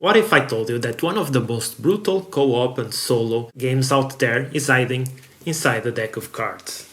What if I told you that one of the most brutal co-op and solo games out there is hiding inside a deck of cards?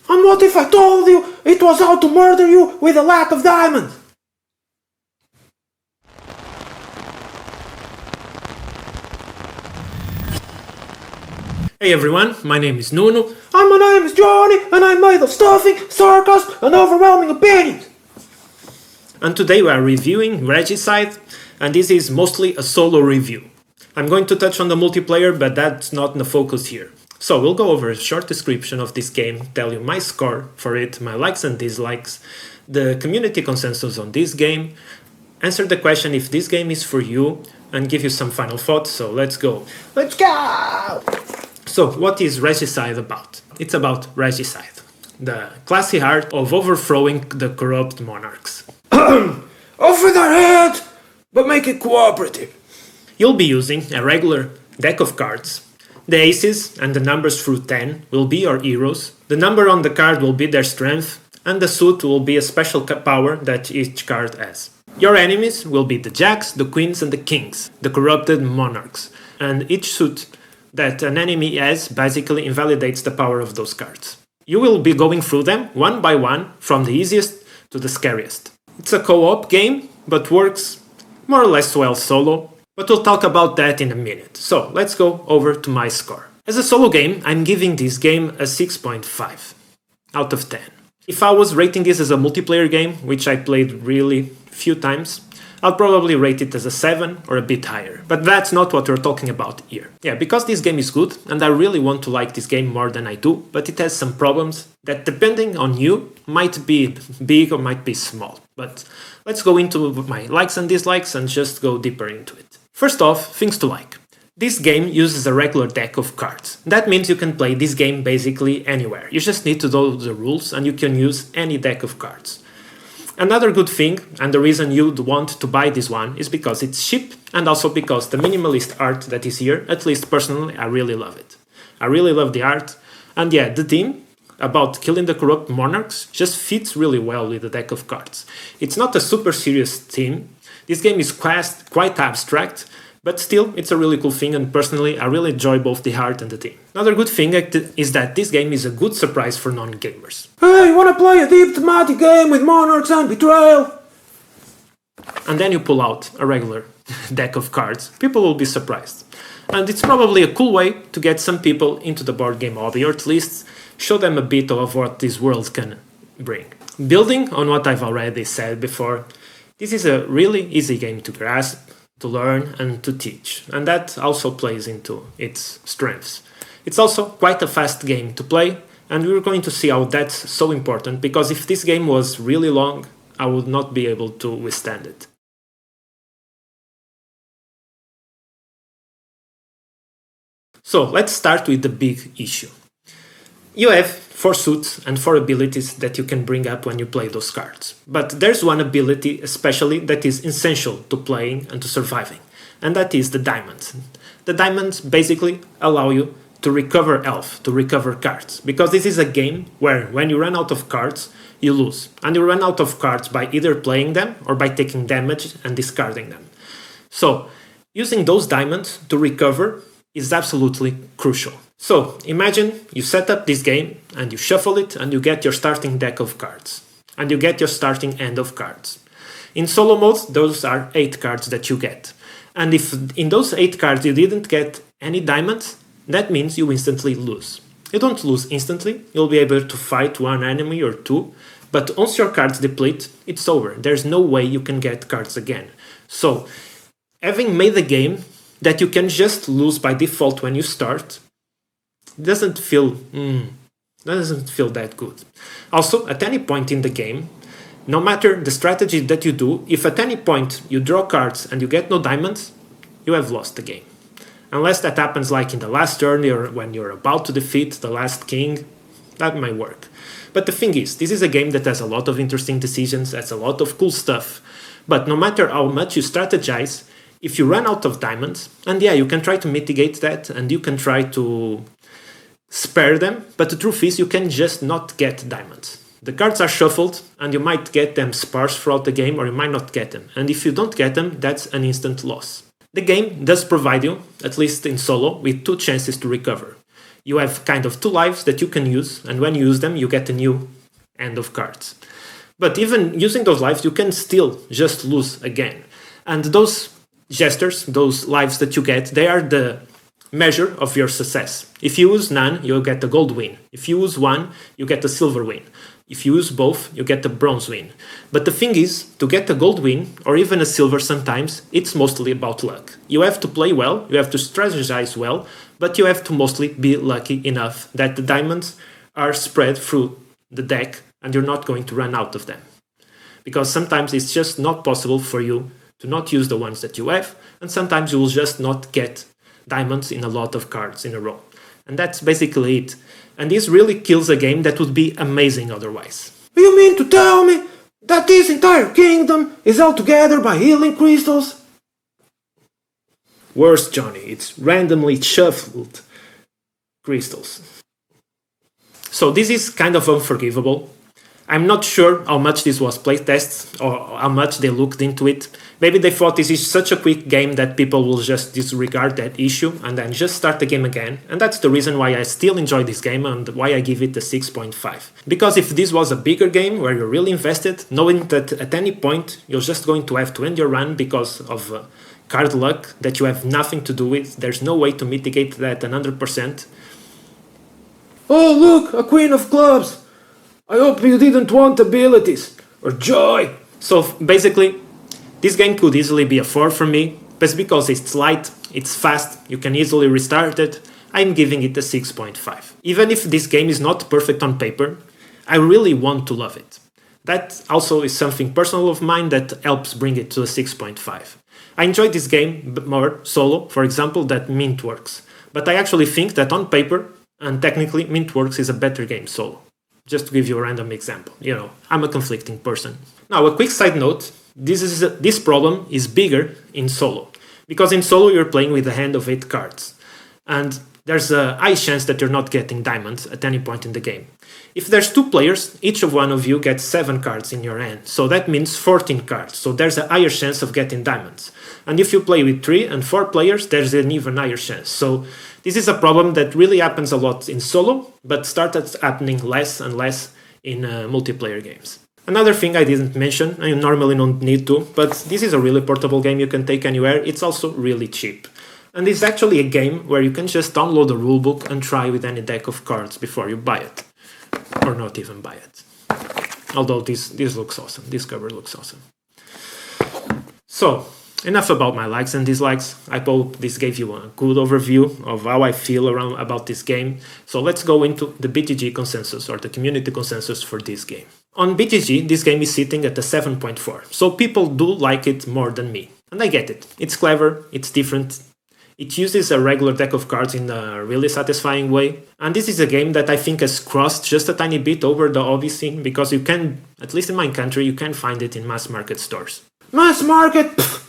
And what if I told you it was how to murder you with a lack of diamonds? Hey everyone, my name is Nuno. And my name is Johnny, and I'm made of stuffing, sarcasm, and overwhelming opinions. And today we are reviewing Regicide, and this is mostly a solo review. I'm going to touch on the multiplayer, but that's not the focus here. So we'll go over a short description of this game, tell you my score for it, my likes and dislikes, the community consensus on this game, answer the question if this game is for you, and give you some final thoughts, so let's go. Let's go! So what is Regicide about? It's about Regicide, the classy art of overthrowing the corrupt monarchs. Off with their heads, but make it cooperative. You'll be using a regular deck of cards. The aces and the numbers through 10 will be your heroes, the number on the card will be their strength, and the suit will be a special power that each card has. Your enemies will be the jacks, the queens and the kings, the corrupted monarchs, and each suit that an enemy has basically invalidates the power of those cards. You will be going through them one by one, from the easiest to the scariest. It's a co-op game, but works more or less well solo, but we'll talk about that in a minute. So let's go over to my score. As a solo game, I'm giving this game a 6.5 out of 10. If I was rating this as a multiplayer game, which I played really few times, I'll probably rate it as a 7 or a bit higher. But that's not what we're talking about here. Yeah, because this game is good, and I really want to like this game more than I do, but it has some problems that, depending on you, might be big or might be small. But let's go into my likes and dislikes and just go deeper into it. First off, things to like. This game uses a regular deck of cards. That means you can play this game basically anywhere. You just need to know the rules and you can use any deck of cards. Another good thing, and the reason you'd want to buy this one, is because it's cheap and also because the minimalist art that is here, at least personally, I really love it. I really love the art, and yeah, the theme about killing the corrupt monarchs just fits really well with the deck of cards. It's not a super serious theme, this game is quite abstract, but still, it's a really cool thing, and personally, I really enjoy both the art and the theme. Another good thing is that this game is a good surprise for non-gamers. Hey, you wanna play a deep thematic game with monarchs and betrayal? And then you pull out a regular deck of cards, people will be surprised. And it's probably a cool way to get some people into the board game hobby, or at least show them a bit of what this world can bring. Building on what I've already said before, this is a really easy game to grasp, to learn and to teach, and that also plays into its strengths. It's also quite a fast game to play, and we're going to see how that's so important, because if this game was really long, I would not be able to withstand it. So let's start with the big issue. You have 4 suits and 4 abilities that you can bring up when you play those cards. But there's one ability especially that is essential to playing and to surviving, and that is the diamonds. The diamonds basically allow you to recover health, to recover cards, because this is a game where when you run out of cards, you lose. And you run out of cards by either playing them or by taking damage and discarding them. So, using those diamonds to recover is absolutely crucial. So, imagine you set up this game and you shuffle it and you get your starting deck of cards. And you get your starting end of cards. In solo mode, those are 8 cards that you get. And if in those 8 cards you didn't get any diamonds, that means you instantly lose. You don't lose instantly, you'll be able to fight one enemy or 2, but once your cards deplete, it's over. There's no way you can get cards again. So, having made a game that you can just lose by default when you start, doesn't feel that good. Also, at any point in the game, no matter the strategy that you do, if at any point you draw cards and you get no diamonds, you have lost the game. Unless that happens like in the last turn or when you're about to defeat the last king, that might work. But the thing is, this is a game that has a lot of interesting decisions, has a lot of cool stuff, but no matter how much you strategize, if you run out of diamonds, and yeah, you can try to mitigate that and you can try to spare them, but the truth is you can just not get diamonds. The cards are shuffled, and you might get them sparse throughout the game, or you might not get them. And if you don't get them, that's an instant loss. The game does provide you, at least in solo, with 2 chances to recover. You have kind of 2 lives that you can use, and when you use them, you get a new end of cards. But even using those lives, you can still just lose again. And those gestures, those lives that you get, they are the measure of your success. If you use none, you get a gold win. If you use 1, you get a silver win. If you use both, you get a bronze win. But the thing is, to get a gold win, or even a silver sometimes, it's mostly about luck. You have to play well, you have to strategize well, but you have to mostly be lucky enough that the diamonds are spread through the deck and you're not going to run out of them. Because sometimes it's just not possible for you to not use the ones that you have, and sometimes you will just not get diamonds in a lot of cards in a row. And that's basically it. And this really kills a game that would be amazing otherwise. You mean to tell me that this entire kingdom is held together by healing crystals? Worse, Johnny, it's randomly shuffled crystals. So this is kind of unforgivable. I'm not sure how much this was playtests or how much they looked into it. Maybe they thought this is such a quick game that people will just disregard that issue and then just start the game again. And that's the reason why I still enjoy this game and why I give it a 6.5. Because if this was a bigger game where you're really invested, knowing that at any point you're just going to have to end your run because of card luck that you have nothing to do with, there's no way to mitigate that 100%. Oh look, a queen of clubs! I hope you didn't want abilities or joy. So basically, this game could easily be a 4 for me, but because it's light, it's fast, you can easily restart it, I'm giving it a 6.5. Even if this game is not perfect on paper, I really want to love it. That also is something personal of mine that helps bring it to a 6.5. I enjoy this game more solo, for example, than Mintworks, but I actually think that on paper, and technically, Mintworks is a better game solo. Just to give you a random example, I'm a conflicting person. Now, a quick side note, this problem is bigger in solo, because in solo you're playing with a hand of 8 cards, and there's a high chance that you're not getting diamonds at any point in the game. If there's 2 players, each of one of you gets 7 cards in your hand, so that means 14 cards, so there's a higher chance of getting diamonds. And if you play with 3 and 4 players, there's an even higher chance. So this is a problem that really happens a lot in solo, but started happening less and less in multiplayer games. Another thing I didn't mention, I normally don't need to, but this is a really portable game you can take anywhere. It's also really cheap. And it's actually a game where you can just download the rulebook and try with any deck of cards before you buy it. Or not even buy it. Although this looks awesome. This cover looks awesome. So, enough about my likes and dislikes. I hope this gave you a good overview of how I feel about this game. So let's go into the BGG consensus, or the community consensus for this game. On BGG, this game is sitting at a 7.4, so people do like it more than me. And I get it. It's clever, it's different. It uses a regular deck of cards in a really satisfying way. And this is a game that I think has crossed just a tiny bit over the hobby scene, because you can, at least in my country, you can find it in mass market stores. Mass market? Pfft.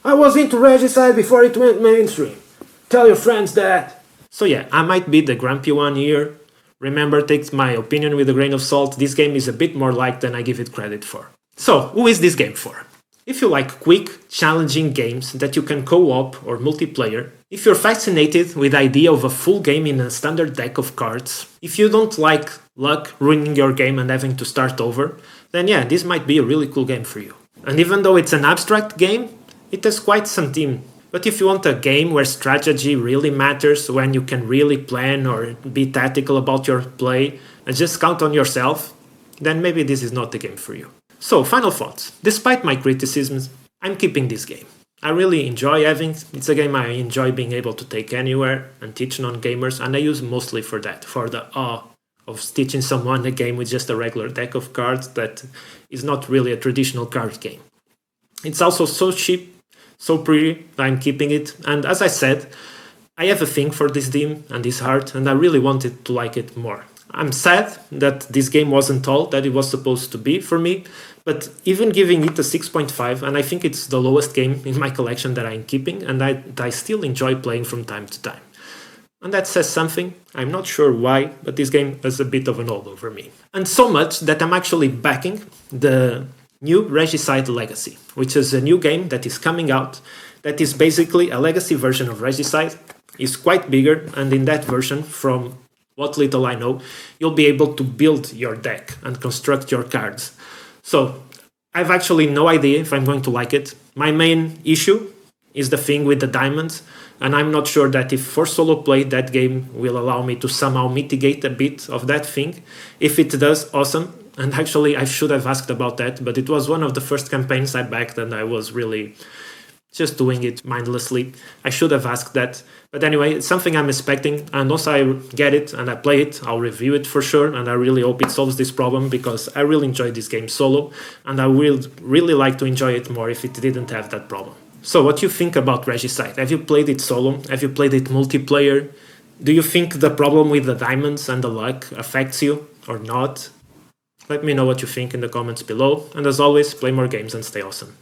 I was into Regicide before it went mainstream. Tell your friends that. So yeah, I might be the grumpy one here. Remember, take my opinion with a grain of salt. This game is a bit more liked than I give it credit for. So, who is this game for? If you like quick, challenging games that you can co-op or multiplayer, if you're fascinated with the idea of a full game in a standard deck of cards, if you don't like luck ruining your game and having to start over, then yeah, this might be a really cool game for you. And even though it's an abstract game, it has quite some theme. But if you want a game where strategy really matters, when you can really plan or be tactical about your play and just count on yourself, then maybe this is not the game for you. So, final thoughts. Despite my criticisms, I'm keeping this game. I really enjoy having it. It's a game I enjoy being able to take anywhere and teach non-gamers, and I use mostly for that, for the awe of teaching someone a game with just a regular deck of cards that is not really a traditional card game. It's also so cheap, so pretty, I'm keeping it, and as I said, I have a thing for this theme and this art, and I really wanted to like it more. I'm sad that this game wasn't all that it was supposed to be for me, but even giving it a 6.5, and I think it's the lowest game in my collection that I'm keeping, and I still enjoy playing from time to time. And that says something. I'm not sure why, but this game is a bit of an hold over me. And so much that I'm actually backing the new Regicide Legacy, which is a new game that is coming out that is basically a legacy version of Regicide. It's quite bigger, and in that version, from what little I know, you'll be able to build your deck and construct your cards. So I've actually no idea if I'm going to like it. My main issue is the thing with the diamonds, and I'm not sure that if for solo play that game will allow me to somehow mitigate a bit of that thing. If it does, awesome. And actually I should have asked about that, but it was one of the first campaigns I backed and I was really just doing it mindlessly. I should have asked that. But anyway, it's something I'm expecting, and once I get it and I play it, I'll review it for sure, and I really hope it solves this problem because I really enjoyed this game solo, and I would really like to enjoy it more if it didn't have that problem. So what do you think about Regicide? Have you played it solo? Have you played it multiplayer? Do you think the problem with the diamonds and the luck affects you or not? Let me know what you think in the comments below, and as always, play more games and stay awesome.